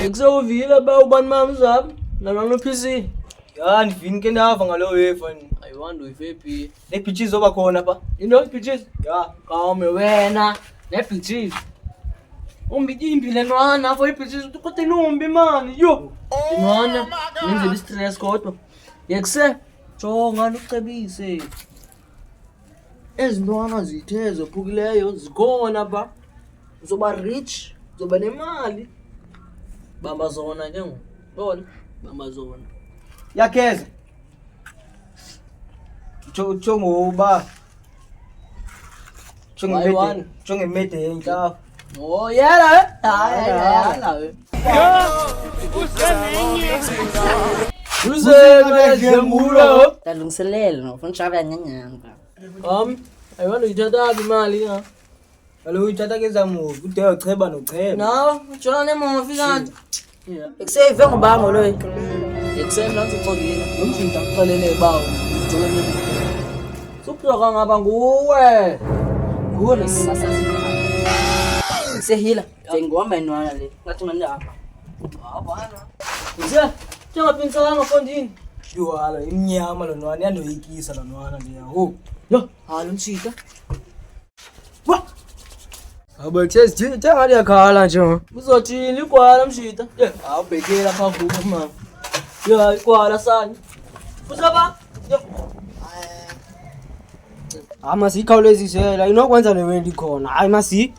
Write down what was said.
Kusewuvile ba ubani mama uzaphi? Nalona PC. Ya ndivini ke ndava ngalo wefa. I wonder if happy. Le pitches oba khona pha. Into pitches? Ya, Kame wena. Ne pitches. Umbijimbi lenwana for ipitches ukuthi nombi mani yo. Nwana, nenzele stress kodwa. Yekuse jonga ukucebise. Ezintwana zithe zophukileyo zikhona ba. Uzoba rich, uzoba nemali. Bamba zona ke ngo. Bona, bamba zona. yakeze. Ngoba. Why Ngemede yenhla. Oh yala. Hayi. Uze ngemula. Talungiselela ngofuna ushaya nyanyanga. Ayona ithatha imali ha. Kaloku uyithatha ke zamuva, ude ucheba nocheba. Nawo, utshona nemoto kanti. Ekuseve ngobango lo. Ekuseni nansi uxolile. Nomshinta kuxolele bawo. Ujolene. Sukuzoka ngaba nguwe. Nguwe Sasazi. Sehila. Ngihamba inwana le. Ngathi manje apha. Abana. Nje, njengaphinsa ngafondini. Yala imnyama lo nwana yanoyikisa lo nwana leya. Ho. Lo, hala umshita. Wa. Abekuthe ngani yakhala nje. Uzothini igwala mshita? Awubhekela phambi kuko mama. Ya, igwala sani. Usaba? Yo. Ama sikhawulezisela inokwenza le wendi khona. Hayi masi